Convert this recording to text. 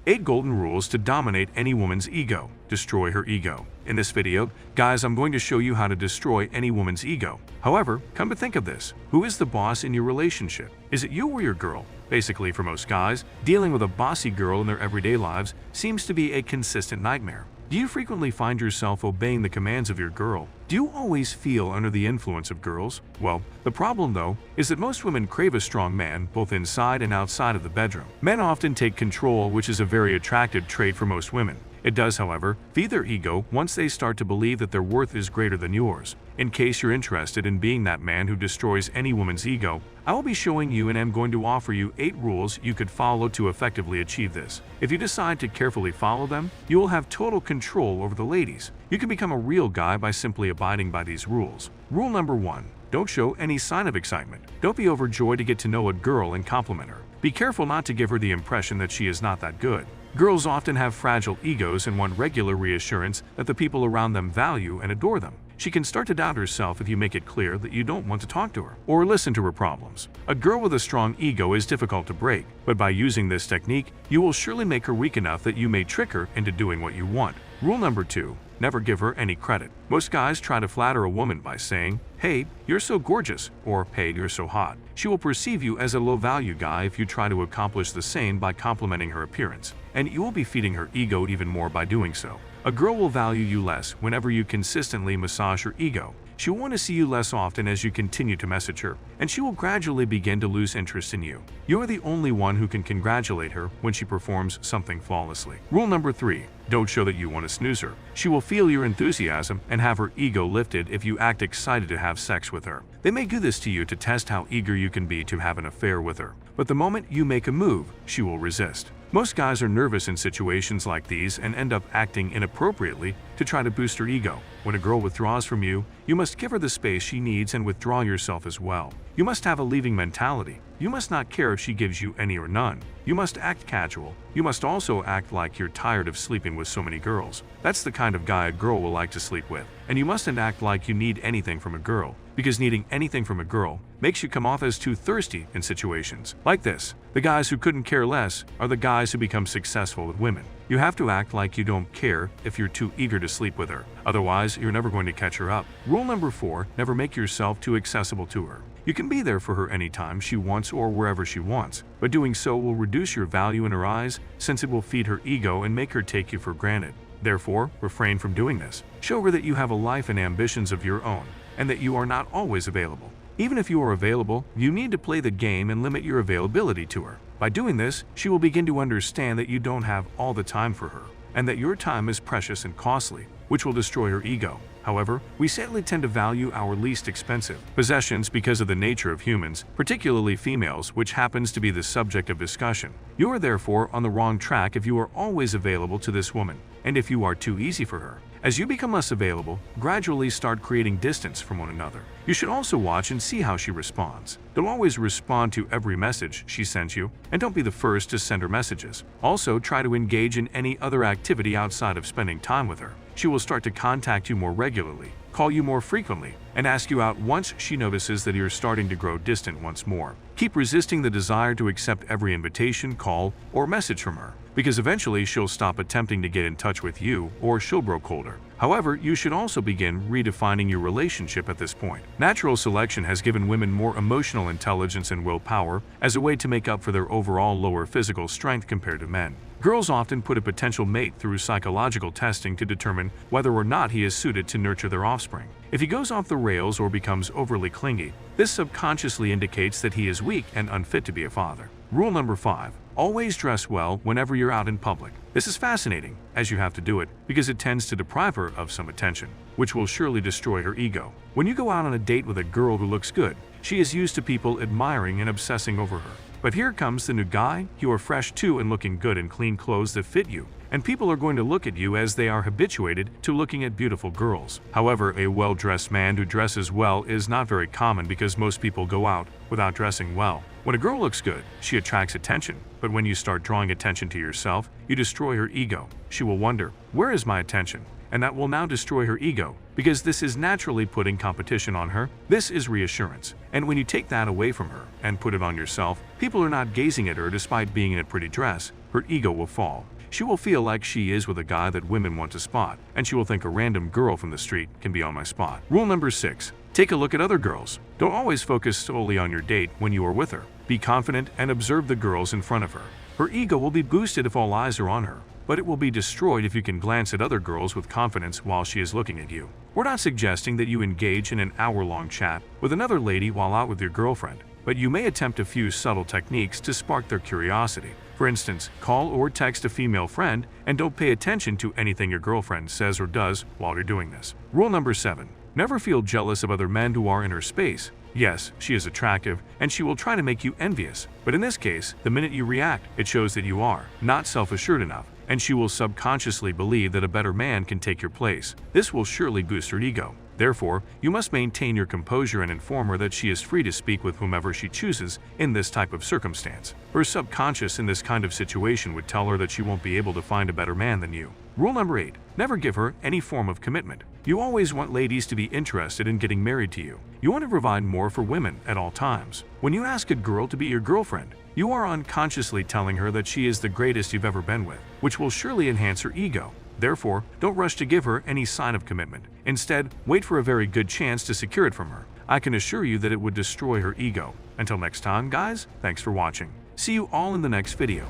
8 golden rules to dominate any woman's ego. Destroy her ego. In this video, guys, I'm going to show you how to destroy any woman's ego. However, come to think of this, who is the boss in your relationship? Is it you or your girl? Basically, for most guys, dealing with a bossy girl in their everyday lives seems to be a consistent nightmare. Do you frequently find yourself obeying the commands of your girl? Do you always feel under the influence of girls? Well, the problem though is that most women crave a strong man both inside and outside of the bedroom. Men often take control, which is a very attractive trait for most women. It does, however, feed their ego once they start to believe that their worth is greater than yours. In case you're interested in being that man who destroys any woman's ego, I will be showing you and am going to offer you 8 rules you could follow to effectively achieve this. If you decide to carefully follow them, you will have total control over the ladies. You can become a real guy by simply abiding by these rules. Rule number 1. Don't show any sign of excitement. Don't be overjoyed to get to know a girl and compliment her. Be careful not to give her the impression that she is not that good. Girls often have fragile egos and want regular reassurance that the people around them value and adore them. She can start to doubt herself if you make it clear that you don't want to talk to her or listen to her problems. A girl with a strong ego is difficult to break, but by using this technique, you will surely make her weak enough that you may trick her into doing what you want. Rule number 2. Never give her any credit. Most guys try to flatter a woman by saying, "Hey, you're so gorgeous," or "Hey, you're so hot." She will perceive you as a low-value guy if you try to accomplish the same by complimenting her appearance, and you will be feeding her ego even more by doing so. A girl will value you less whenever you consistently massage her ego. She will want to see you less often as you continue to message her, and she will gradually begin to lose interest in you. You are the only one who can congratulate her when she performs something flawlessly. Rule number 3. Don't show that you want to snooze her. She will feel your enthusiasm and have her ego lifted if you act excited to have sex with her. They may do this to you to test how eager you can be to have an affair with her, but the moment you make a move, she will resist. Most guys are nervous in situations like these and end up acting inappropriately to try to boost her ego. When a girl withdraws from you, you must give her the space she needs and withdraw yourself as well. You must have a leaving mentality. You must not care if she gives you any or none. You must act casual. You must also act like you're tired of sleeping with so many girls. That's the kind of guy a girl will like to sleep with. And you mustn't act like you need anything from a girl, because needing anything from a girl makes you come off as too thirsty in situations like this. The guys who couldn't care less are the guys who become successful with women. You have to act like you don't care if you're too eager to sleep with her. Otherwise, you're never going to catch her up. Rule number 4. Never make yourself too accessible to her. You can be there for her anytime she wants or wherever she wants, but doing so will reduce your value in her eyes since it will feed her ego and make her take you for granted. Therefore, refrain from doing this. Show her that you have a life and ambitions of your own, and that you are not always available. Even if you are available, you need to play the game and limit your availability to her. By doing this, she will begin to understand that you don't have all the time for her, and that your time is precious and costly, which will destroy her ego. However, we sadly tend to value our least expensive possessions because of the nature of humans, particularly females, which happens to be the subject of discussion. You are therefore on the wrong track if you are always available to this woman, and if you are too easy for her. As you become less available, gradually start creating distance from one another. You should also watch and see how she responds. Don't always respond to every message she sends you, and don't be the first to send her messages. Also, try to engage in any other activity outside of spending time with her. She will start to contact you more regularly, call you more frequently, and ask you out once she notices that you're starting to grow distant once more. Keep resisting the desire to accept every invitation, call, or message from her, because eventually she'll stop attempting to get in touch with you or she'll grow colder. However, you should also begin redefining your relationship at this point. Natural selection has given women more emotional intelligence and willpower as a way to make up for their overall lower physical strength compared to men. Girls often put a potential mate through psychological testing to determine whether or not he is suited to nurture their offspring. If he goes off the rails or becomes overly clingy, this subconsciously indicates that he is weak and unfit to be a father. Rule number 5. Always dress well whenever you're out in public. This is fascinating, as you have to do it, because it tends to deprive her of some attention, which will surely destroy her ego. When you go out on a date with a girl who looks good, she is used to people admiring and obsessing over her. But here comes the new guy. You are fresh too and looking good in clean clothes that fit you, and people are going to look at you as they are habituated to looking at beautiful girls. However, a well-dressed man who dresses well is not very common because most people go out without dressing well. When a girl looks good, she attracts attention, but when you start drawing attention to yourself, you destroy her ego. She will wonder, "Where is my attention?" And that will now destroy her ego, because this is naturally putting competition on her. This is reassurance. And when you take that away from her and put it on yourself, people are not gazing at her despite being in a pretty dress. Her ego will fall. she will feel like she is with a guy that women want to spot, and she will think a random girl from the street can be on my spot. Rule number 6. Take a look at other girls. Don't always focus solely on your date when you are with her. Be confident and observe the girls in front of her. Her ego will be boosted if all eyes are on her, but it will be destroyed if you can glance at other girls with confidence while she is looking at you. We're not suggesting that you engage in an hour-long chat with another lady while out with your girlfriend, but you may attempt a few subtle techniques to spark their curiosity. For instance, call or text a female friend and don't pay attention to anything your girlfriend says or does while you're doing this. Rule number 7. Never feel jealous of other men who are in her space. Yes, she is attractive, and she will try to make you envious, but in this case, the minute you react, it shows that you are not self-assured enough, and she will subconsciously believe that a better man can take your place. This will surely boost her ego. Therefore, you must maintain your composure and inform her that she is free to speak with whomever she chooses in this type of circumstance. Her subconscious in this kind of situation would tell her that she won't be able to find a better man than you. Rule number 8. Never give her any form of commitment. You always want ladies to be interested in getting married to you. You want to provide more for women at all times. When you ask a girl to be your girlfriend, you are unconsciously telling her that she is the greatest you've ever been with, which will surely enhance her ego. Therefore, don't rush to give her any sign of commitment. Instead, wait for a very good chance to secure it from her. I can assure you that it would destroy her ego. Until next time, guys, thanks for watching. See you all in the next video.